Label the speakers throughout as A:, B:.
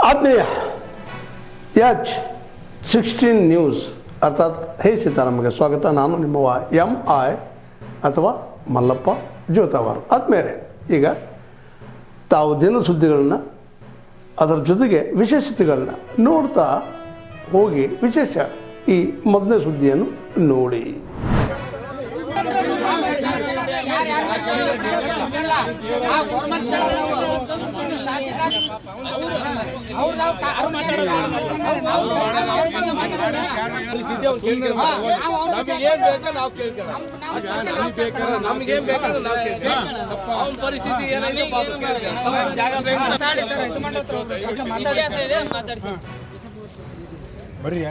A: ಆತ್ಮೀಯ H16 news ಅರ್ಥಾತ್ ಹೇ ಸೀತಾರಾಮಗೆ ಸ್ವಾಗತ. ನಾನು ನಿಮ್ಮವ MI ಅಥವಾ ಮಲ್ಲಪ್ಪ ಜೋತಾವಾರು. ಆದ್ಮೇಲೆ ಈಗ ತಾವು ದಿನ ಸುದ್ದಿಗಳನ್ನ ಅದರ ಜೊತೆಗೆ ವಿಶೇಷತೆಗಳನ್ನ ನೋಡ್ತಾ ಹೋಗಿ ವಿಶೇಷ ಈ ಮೊದಲನೇ ಸುದ್ದಿಯನ್ನು ನೋಡಿ.
B: ಪರಿಸ್ಥಿತಿ ಬರ್ರಿ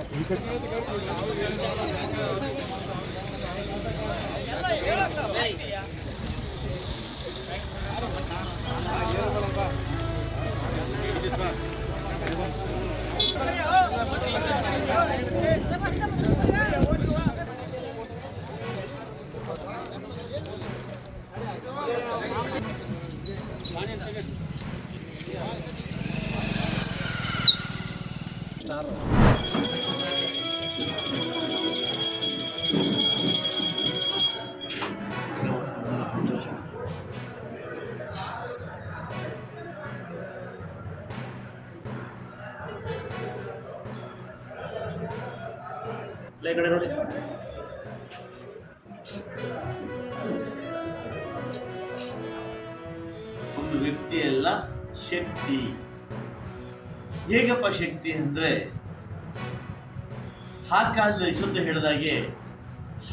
B: ಈ ಕಡೆ
C: ನೋಡಿ. ಒಂದು ವ್ಯಕ್ತಿಯಲ್ಲ ಶಕ್ತಿ. ಹೇಗಪ್ಪ ಶಕ್ತಿ ಅಂದ್ರೆ, ಆ ಕಾಲದಲ್ಲಿ ಶುದ್ಧ ಹೇಳಿದಾಗೆ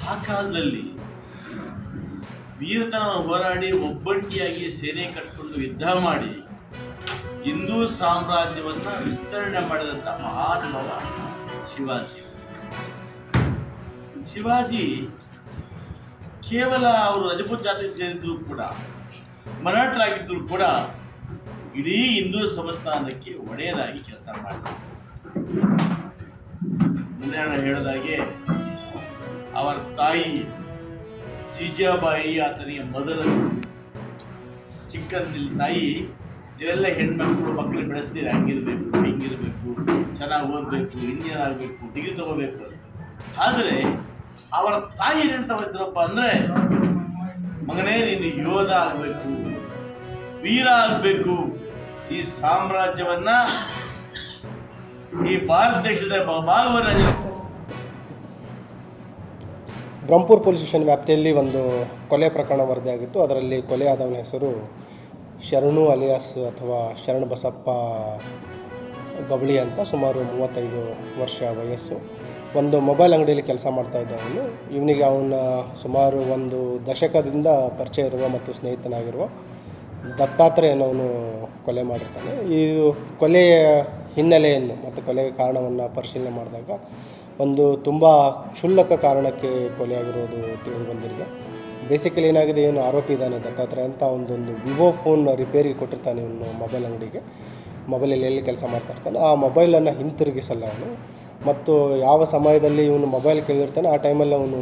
C: ಆ ಕಾಲದಲ್ಲಿ ವೀರತನ ಹೋರಾಡಿ ಒಬ್ಬಂಟಿಯಾಗಿ ಸೇನೆ ಕಟ್ಟಿಕೊಂಡು ಯುದ್ಧ ಮಾಡಿ ಹಿಂದೂ ಸಾಮ್ರಾಜ್ಯವನ್ನ ವಿಸ್ತರಣೆ ಮಾಡಿದಂಥ ಮಹಾನುಭಾವ ಶಿವಾಜಿ ಕೇವಲ ಅವರು ರಜಪೂತ್ ಜಾತಿಗೆ ಸೇರಿದ್ರು ಕೂಡ, ಮರಾಠರಾಗಿದ್ದರೂ ಕೂಡ ಇಡೀ ಹಿಂದೂ ಸಂಸ್ಥಾನಕ್ಕೆ ಒಡೆಯರಾಗಿ ಕೆಲಸ ಮಾಡಿದರು. ಮುಂದೆ ಹೇಳಿದಾಗೆ ಅವರ ತಾಯಿ ಜೀಜಾಬಾಯಿ ಆತನಿಗೆ ಮೊದಲು ಚಿಕ್ಕಂದಿಲ್ಲಿ ತಾಯಿ, ನೀವೆಲ್ಲ ಹೆಣ್ಮಕ್ಳು ಮಕ್ಕಳು ಬೆಳೆಸ್ತೀರಿ, ಹಂಗಿರ್ಬೇಕು ಹಿಂಗಿರ್ಬೇಕು, ಚೆನ್ನಾಗಿ ಓದಬೇಕು, ಇಂಜಿನಿಯರ್ ಆಗಬೇಕು, ಡಿಗ್ರಿ ತಗೋಬೇಕು. ಆದರೆ ಅವರ ತಾಯಿ ಏನಂತ ಇದ್ರಪ್ಪ ಅಂದರೆ, ಮಗನೇ ನೀನು ಯೋಧ ಆಗಬೇಕು, ವೀರ ಆಗಬೇಕು, ಈ ಸಾಮ್ರಾಜ್ಯವನ್ನ, ಈ ಭಾರತ ದೇಶದ ಭಾಗವನ್ನ.
D: ಬ್ರಹ್ಮಪುರ ಪೊಲೀಸ್ ಸ್ಟೇಷನ್ ವ್ಯಾಪ್ತಿಯಲ್ಲಿ ಒಂದು ಕೊಲೆ ಪ್ರಕರಣ ವರದಿಯಾಗಿತ್ತು. ಅದರಲ್ಲಿ ಕೊಲೆಯಾದವನ ಹೆಸರು ಶರಣು ಅಲಿಯಾಸ್ ಅಥವಾ ಶರಣ ಬಸಪ್ಪ ಗವಳಿ ಅಂತ. ಸುಮಾರು 35 ವರ್ಷ ವಯಸ್ಸು. ಒಂದು ಮೊಬೈಲ್ ಅಂಗಡಿಯಲ್ಲಿ ಕೆಲಸ ಮಾಡ್ತಾ ಇದ್ದವನು. ಇವನಿಗೆ ಅವನ ಸುಮಾರು ಒಂದು ದಶಕದಿಂದ ಪರಿಚಯ ಇರುವ ಮತ್ತು ಸ್ನೇಹಿತನಾಗಿರುವ ದತ್ತಾತ್ರೇಯ ಅನ್ನೋನು ಕೊಲೆ ಮಾಡಿರ್ತಾನೆ. ಈ ಕೊಲೆಯ ಹಿನ್ನೆಲೆಯನ್ನು ಮತ್ತು ಕೊಲೆಯ ಕಾರಣವನ್ನು ಪರಿಶೀಲನೆ ಮಾಡಿದಾಗ ಒಂದು ತುಂಬ ಕ್ಷುಲ್ಲಕ ಕಾರಣಕ್ಕೆ ಕೊಲೆಯಾಗಿರೋದು ತಿಳಿದು ಬಂದಿದೆ. ಬೇಸಿಕಲಿ ಏನಾಗಿದೆ, ಏನು ಆರೋಪಿ ಇದ್ದಾನೆ ದತ್ತಾತ್ರೇಯ ಅಂತ, ಒಂದೊಂದು ವಿವೋ ಫೋನ್ ರಿಪೇರಿಗೆ ಕೊಟ್ಟಿರ್ತಾನೆ ಇವನು ಮೊಬೈಲ್ ಅಂಗಡಿಗೆ. ಮೊಬೈಲಲ್ಲಿ ಎಲ್ಲಿ ಕೆಲಸ ಮಾಡ್ತಾ ಇರ್ತಾನೆ, ಆ ಮೊಬೈಲನ್ನು ಹಿಂತಿರುಗಿಸಲ್ಲ ಅವನು. ಮತ್ತು ಯಾವ ಸಮಯದಲ್ಲಿ ಇವನು ಮೊಬೈಲ್ ಕೇಳಿರ್ತಾನೆ ಆ ಟೈಮಲ್ಲಿ ಅವನು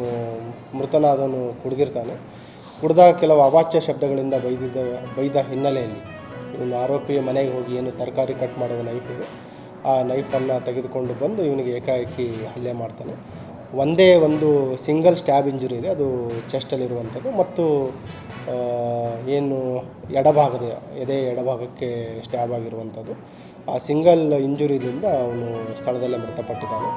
D: ಮೃತನಾದವನು ಕುಡಿದಿರ್ತಾನೆ. ಕುಡಿದಾಗ ಕೆಲವು ಅವಾಚ್ಯ ಶಬ್ದಗಳಿಂದ ಬೈದ ಹಿನ್ನೆಲೆಯಲ್ಲಿ ಇವನು ಆರೋಪಿಯ ಮನೆಗೆ ಹೋಗಿ ಏನು ತರಕಾರಿ ಕಟ್ ಮಾಡುವ ನೈಫ್ ಇದೆ, ಆ ನೈಫನ್ನು ತೆಗೆದುಕೊಂಡು ಬಂದು ಇವನಿಗೆ ಏಕಾಏಕಿ ಹಲ್ಲೆ ಮಾಡ್ತಾನೆ. ಒಂದೇ ಒಂದು ಸಿಂಗಲ್ ಸ್ಟ್ಯಾಬ್ ಇಂಜುರಿ ಇದೆ, ಅದು ಚೆಸ್ಟಲ್ಲಿರುವಂಥದ್ದು. ಮತ್ತು ಏನು ಎಡಭಾಗದ ಎದೆ ಎಡಭಾಗಕ್ಕೆ ಸ್ಟ್ಯಾಬ್ ಆಗಿರುವಂಥದ್ದು. ಆ ಸಿಂಗಲ್ ಇಂಜುರಿಯಿಂದ ಅವನು ಸ್ಥಳದಲ್ಲೇ ಮೃತಪಟ್ಟಿದ್ದಾನೆ.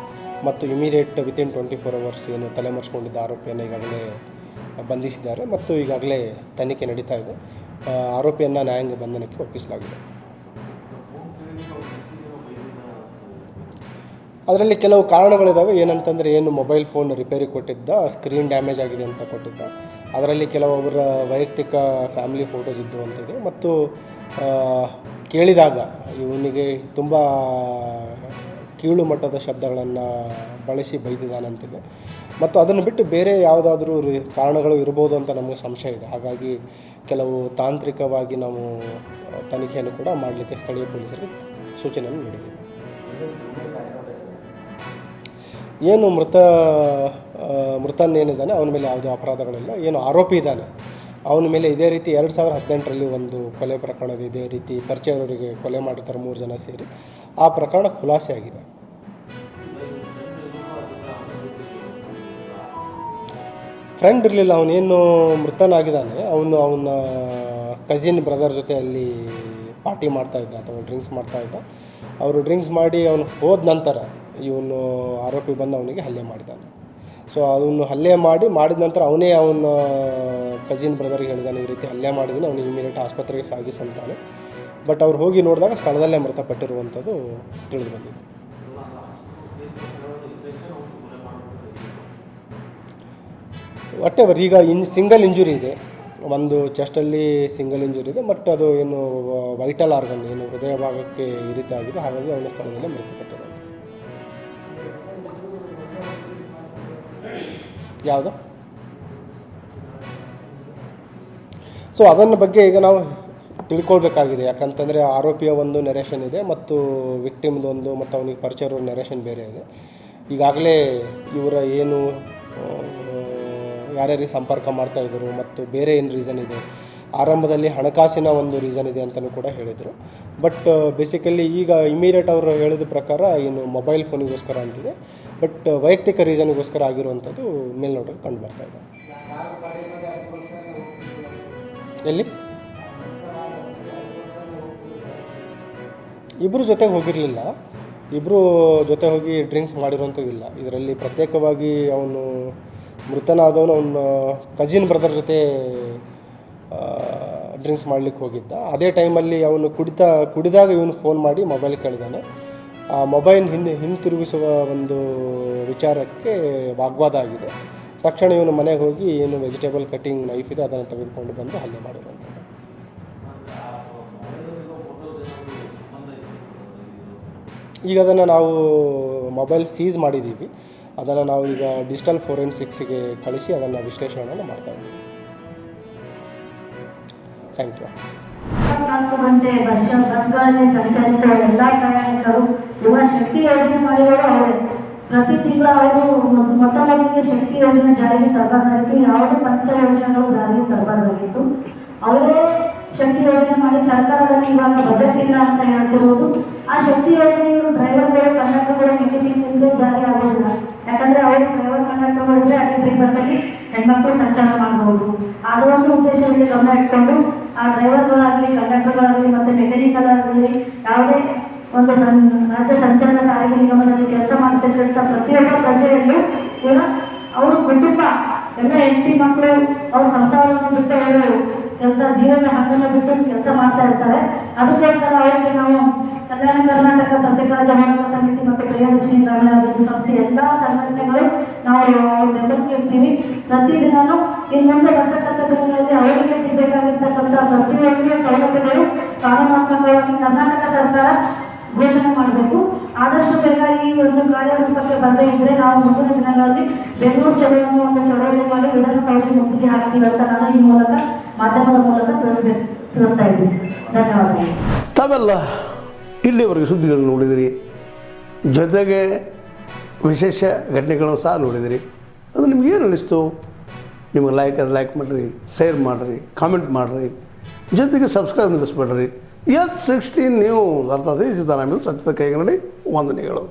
D: ಮತ್ತು ಇಮಿಡಿಯೇಟ್ ವಿತಿನ್ 24 ಅವರ್ಸ್ ಏನು ತಲೆಮರೆಸ್ಕೊಂಡಿದ್ದ ಆರೋಪಿಯನ್ನು ಈಗಾಗಲೇ ಬಂಧಿಸಿದ್ದಾರೆ ಮತ್ತು ಈಗಾಗಲೇ ತನಿಖೆ ನಡೀತಾ ಇದೆ. ಆರೋಪಿಯನ್ನು ನ್ಯಾಯಾಂಗ ಬಂಧನಕ್ಕೆ ಒಪ್ಪಿಸಲಾಗಿದೆ. ಅದರಲ್ಲಿ ಕೆಲವು ಕಾರಣಗಳಿದ್ದಾವೆ. ಏನಂತಂದರೆ, ಏನು ಮೊಬೈಲ್ ಫೋನ್ ರಿಪೇರಿ ಕೊಟ್ಟಿದ್ದ, ಸ್ಕ್ರೀನ್ ಡ್ಯಾಮೇಜ್ ಆಗಿದೆ ಅಂತ ಕೊಟ್ಟಿದ್ದ. ಅದರಲ್ಲಿ ಕೆಲವೊಬ್ಬರ ವೈಯಕ್ತಿಕ ಫ್ಯಾಮಿಲಿ ಫೋಟೋಸ್ ಇದ್ದುವಂತಿದೆ. ಮತ್ತು ಕೇಳಿದಾಗ ಇವನಿಗೆ ತುಂಬ ಕೀಳು ಮಟ್ಟದ ಶಬ್ದಗಳನ್ನು ಬಳಸಿ ಬೈದಿದ್ದಾನಂತಿದೆ. ಮತ್ತು ಅದನ್ನು ಬಿಟ್ಟು ಬೇರೆ ಯಾವುದಾದ್ರೂ ಕಾರಣಗಳು ಇರ್ಬೋದು ಅಂತ ನಮಗೆ ಸಂಶಯ ಇದೆ. ಹಾಗಾಗಿ ಕೆಲವು ತಾಂತ್ರಿಕವಾಗಿ ನಾವು ತನಿಖೆಯನ್ನು ಕೂಡ ಮಾಡಲಿಕ್ಕೆ ಸ್ಥಳೀಯ ಪೊಲೀಸರಿಗೆ ಸೂಚನೆಯನ್ನು ನೀಡಿದ್ದೀವಿ. ಏನು ಮೃತನೇನಿದ್ದಾನೆ ಅವನ ಮೇಲೆ ಯಾವುದೇ ಅಪರಾಧಗಳಿಲ್ಲ. ಏನು ಆರೋಪಿ ಇದ್ದಾನೆ ಅವನ ಮೇಲೆ ಇದೇ ರೀತಿ 2018ರಲ್ಲಿ ಒಂದು ಕೊಲೆ ಪ್ರಕರಣದ ಇದೇ ರೀತಿ ಪರಿಚಯದವರಿಗೆ ಕೊಲೆ ಮಾಡಿರ್ತಾರೆ 3 ಜನ ಸೇರಿ. ಆ ಪ್ರಕರಣ ಖುಲಾಸೆ ಆಗಿದೆ. ಫ್ರೆಂಡ್ ಇರಲಿಲ್ಲ, ಅವನೇನು ಮೃತನಾಗಿದ್ದಾನೆ, ಅವನ ಕಸಿನ್ ಬ್ರದರ್ ಜೊತೆ ಅಲ್ಲಿ ಪಾರ್ಟಿ ಮಾಡ್ತಾಯಿದ್ದ ಅಥವಾ ಡ್ರಿಂಕ್ಸ್ ಮಾಡ್ತಾಯಿದ್ದ. ಅವರು ಡ್ರಿಂಕ್ಸ್ ಮಾಡಿ ಅವನು ಹೋದ ನಂತರ ಇವನು ಆರೋಪಿ ಬಂದು ಅವನಿಗೆ ಹಲ್ಲೆ ಮಾಡಿದ್ದಾನೆ. ಸೊ ಅವನು ಹಲ್ಲೆ ಮಾಡಿದ ನಂತರ ಅವನೇ ಅವನ ಕಸಿನ್ ಬ್ರದರ್ಗೆ ಹೇಳಿದಾನೆ, ಈ ರೀತಿ ಹಲ್ಲೆ ಮಾಡಿದ್ದೀನಿ, ಅವನಿಗೆ ಇಮಿಡಿಯೇಟ್ ಆಸ್ಪತ್ರೆಗೆ ಸಾಗಿಸಂತಾನೆ. ಬಟ್ ಅವ್ರು ಹೋಗಿ ನೋಡಿದಾಗ ಸ್ಥಳದಲ್ಲೇ ಮೃತಪಟ್ಟಿರುವಂಥದ್ದು ತಿಳಿದು ಬಂದಿದೆ. ವಾಟೆವರ್, ಈಗ ಸಿಂಗಲ್ ಇಂಜುರಿ ಇದೆ, ಒಂದು ಚೆಸ್ಟಲ್ಲಿ ಸಿಂಗಲ್ ಇಂಜುರಿ ಇದೆ, ಬಟ್ ಅದು ಏನು ವೈಟಲ್ ಆರ್ಗನ್ ಏನು ಹೃದಯ ಭಾಗಕ್ಕೆ ಇರಿತ ಆಗಿದೆ, ಹಾಗಾಗಿ ಅವನ ಸ್ಥಳದಲ್ಲೇ ಮೃತಪಟ್ಟಿರೋದು. ಯಾವುದು? ಸೊ ಅದನ್ನ ಬಗ್ಗೆ ಈಗ ನಾವು ತಿಳ್ಕೊಳ್ಬೇಕಾಗಿದೆ. ಯಾಕಂತಂದರೆ ಆರೋಪಿಯ ಒಂದು ನೆರೇಷನ್ ಇದೆ ಮತ್ತು ವಿಕ್ಟಿಮ್ದು ಒಂದು ಮತ್ತು ಅವನಿಗೆ ಪರಿಚಯ ಇರೋ ನೆರೇಷನ್ ಬೇರೆ ಇದೆ. ಈಗಾಗಲೇ ಇವರ ಏನು ಯಾರ್ಯಾರಿಗೆ ಸಂಪರ್ಕ ಮಾಡ್ತಾಯಿದ್ರು ಮತ್ತು ಬೇರೆ ಏನು ರೀಸನ್ ಇದೆ, ಆರಂಭದಲ್ಲಿ ಹಣಕಾಸಿನ ಒಂದು ರೀಸನ್ ಇದೆ ಅಂತಲೂ ಕೂಡ ಹೇಳಿದರು. ಬಟ್ ಬೇಸಿಕಲಿ ಈಗ ಇಮಿಡಿಯೇಟ್ ಅವರು ಹೇಳಿದ ಪ್ರಕಾರ ಏನು ಮೊಬೈಲ್ ಫೋನಿಗೋಸ್ಕರ ಅಂತಿದೆ, ಬಟ್ ವೈಯಕ್ತಿಕ ರೀಸನ್ಗೋಸ್ಕರ ಆಗಿರುವಂಥದ್ದು ಮೇಲ್ನೋಟಕ್ಕೆ ಕಂಡು ಬರ್ತಾ ಇದೆ. ಎಲ್ಲಿ ಇಬ್ಬರು ಜೊತೆಗೆ ಹೋಗಿರಲಿಲ್ಲ, ಇಬ್ಬರು ಜೊತೆ ಹೋಗಿ ಡ್ರಿಂಕ್ಸ್ ಮಾಡಿರೋಂಥದ್ದಿಲ್ಲ. ಇದರಲ್ಲಿ ಪ್ರತ್ಯೇಕವಾಗಿ ಅವನು ಮೃತನಾದವನು ಅವನ ಕಜಿನ್ ಬ್ರದರ್ ಜೊತೆ ಡ್ರಿಂಕ್ಸ್ ಮಾಡಲಿಕ್ಕೆ ಹೋಗಿದ್ದ. ಅದೇ ಟೈಮಲ್ಲಿ ಅವನು ಕುಡಿದಾಗ ಇವನು ಫೋನ್ ಮಾಡಿ ಮೊಬೈಲ್ ಕೇಳಿದಾನೆ. ಆ ಮೊಬೈಲ್ ಹಿಂತಿರುಗಿಸುವ ಒಂದು ವಿಚಾರಕ್ಕೆ ವಾಗ್ವಾದ ಆಗಿದೆ. ತಕ್ಷಣ ಇವನು ಮನೆಗೆ ಹೋಗಿ ಏನು ವೆಜಿಟೇಬಲ್ ಕಟ್ಟಿಂಗ್ ನೈಫ್ ಇದೆ ಅದನ್ನು ತೆಗೆದುಕೊಂಡು ಬಂದು ಹಲ್ಲೆ ಮಾಡಿರುವಂಥದ್ದು. ಈಗ ಅದನ್ನು ನಾವು ಮೊಬೈಲ್ ಸೀಸ್ ಮಾಡಿದ್ದೀವಿ, ಅದನ್ನು ನಾವು ಈಗ ಡಿಜಿಟಲ್ ಫೋರೆನ್ಸಿಕ್ಸ್ಗೆ ಕಳಿಸಿ ಅದನ್ನು ವಿಶ್ಲೇಷಣೆಯನ್ನು ಮಾಡ್ತಾ ಇದ್ದೀವಿ. Thank you.
B: 24 ಗಂಟೆ ಬಸ್ಗಳಲ್ಲಿ ಸಂಚರಿಸುವ ಎಲ್ಲ ಪ್ರಯಾಣಿಕರು ಯುವ ಶಕ್ತಿ ಯೋಜನೆ ಮಾಡಿರೋರು ಅವರೇ. ಪ್ರತಿ ತಿಂಗಳು ಅವರು ಮೊಟ್ಟ ಮೊದಲಿಗೆ ಶಕ್ತಿ ಯೋಜನೆ ಜಾರಿಗೆ ತರಬಾರ್ದಾಗಿತ್ತು, ಯಾವುದೇ ಪಂಚ ಯೋಜನೆಗಳು ಜಾರಿಗೆ ತರಬಾರ್ದಾಗಿತ್ತು. ಅವರೇ ಶಕ್ತಿ ಯೋಜನೆ ಮಾಡಿ ಸರ್ಕಾರದಲ್ಲಿ ಇವಾಗ ಬಜೆಟ್ ಇಲ್ಲ ಅಂತ ಹೇಳ್ತಿರೋದು. ಆ ಶಕ್ತಿ ಯೋಜನೆಯು ಡ್ರೈವರ್ಗಳು ಕಂಡಕ್ಟರ್ಗಳು ಮಿತಿಮಿತಿಯಿಂದ ಜಾರಿ ಆಗೋದಿಲ್ಲ. ಯಾಕಂದರೆ ಅವರು ಡ್ರೈವರ್ ಕಂಡಕ್ಟರ್ಗಳಿದ್ರೆ ಅದೇ ಫ್ರೀ ಬಸ್ಸಲ್ಲಿ ಹೆಣ್ಮಕ್ಳು ಸಂಚಾರ ಮಾಡಬಹುದು. ಅದು ಒಂದು ಉದ್ದೇಶದಲ್ಲಿ ಗಮನ ಇಟ್ಕೊಂಡು ಆ ಡ್ರೈವರ್ಗಳಾಗಲಿ ಕಂಡಕ್ಟರ್ಗಳಾಗಲಿ ಮತ್ತು ಮೆಕ್ಯಾನಿಕಲ್ ಆಗಲಿ ಯಾವುದೇ ಒಂದು ರಾಜ್ಯ ಸಂಚಾರ ಸಾರಿಗೆ ನಿಗಮದಲ್ಲಿ ಕೆಲಸ ಮಾಡ್ತಿರ್ತಕ್ಕಂಥ ಪ್ರತಿಯೊಬ್ಬ ಪ್ರಜೆಯಲ್ಲೂ ಕೂಡ ಅವರು ಕುಟುಂಬ ಎಲ್ಲ ಹೆಂಡತಿ ಮಕ್ಕಳು ಅವ್ರ ಸಂಸಾರವನ್ನು ಬಿಟ್ಟು ಅವರು ಕೆಲಸ ಜೀವನದ ಹಕ್ಕನ್ನು ಬಿಟ್ಟು ಕೆಲಸ ಮಾಡ್ತಾ ಇರ್ತಾರೆ. ಅದಕ್ಕೋಸ್ಕರ ಅವರಿಗೆ ನಾವು ಕಲ್ಯಾಣ ಕರ್ನಾಟಕ ಪ್ರತ್ಯೇಕ ಜನತಾ ಸಮಿತಿ ಮತ್ತು ಪ್ರಿಯದರ್ಶಿನಿ ಗ್ರಾಮೀಣ ಅಭಿವೃದ್ಧಿ ಸಂಸ್ಥೆ ಎಲ್ಲ ಸಂಘಟನೆಗಳು ನಾವು ಅವ್ರ ಬೆಂಬಲಕ್ಕೆ ಇರ್ತೀವಿ. ಪ್ರತಿದಿನವೂ ಇನ್ನೊಂದು ಬರ್ತಕ್ಕಂಥ ದಿನಗಳಲ್ಲಿ ಅವರಿಗೆ ಸಿಗಬೇಕಾಗಿರ್ತಕ್ಕಂಥ ಪ್ರತಿಯೊಂದು ಸೌಲಭ್ಯಗಳು ಕಾನೂನಾತ್ಮಕವಾಗಿ ಕರ್ನಾಟಕ ಸರ್ಕಾರ ಘೋಷಣೆ ಮಾಡಬೇಕು. ಆದಷ್ಟು ಬೇಗ ಈ ಒಂದು ಕಾರ್ಯರೂಪಕ್ಕೆ ಬಂದೇ ಇದ್ದರೆ ನಾವು ಮುಂದಿನ ದಿನಗಳಲ್ಲಿ ಬೆಂಗಳೂರು ಚಲೋವನ್ನು ಒಂದು ಚಳವಳಿ ಮಾಡಿ ವಿಧಾನಸೌಧ ಮುತ್ತಿಗೆ ಹಾಕ್ತೀವಿ ಅಂತ ನಾನು ಈ ಮೂಲಕ ಮಾಧ್ಯಮದ ಮೂಲಕ ತಿಳಿಸ್ತಾ ಇದ್ದೀನಿ. ಧನ್ಯವಾದಗಳು.
A: ತಾವೆಲ್ಲ ಇಲ್ಲಿವರೆಗೆ ಸುದ್ದಿಗಳನ್ನು ನೋಡಿದಿರಿ, ಜೊತೆಗೆ ವಿಶೇಷ ಘಟನೆಗಳನ್ನು ಸಹ ನೋಡಿದಿರಿ. ಅದು ನಿಮ್ಗೇನು ಅನ್ನಿಸ್ತು? ನಿಮಗೆ ಲೈಕ್ ಮಾಡಿರಿ, ಶೇರ್ ಮಾಡಿರಿ, ಕಾಮೆಂಟ್ ಮಾಡಿರಿ, ಜೊತೆಗೆ ಸಬ್ಸ್ಕ್ರೈಬ್ ನಿಲ್ಲಿಸ್ಬೇಡ್ರಿ. H16 ನ್ಯೂಸ್ ಅರ್ಥಾತ್ ಸಿದ್ದರಾಮಯ್ಯ ಸತ್ಯದ ಕೈಗನ್ನಡಿ ವಂದನೆಗಳು.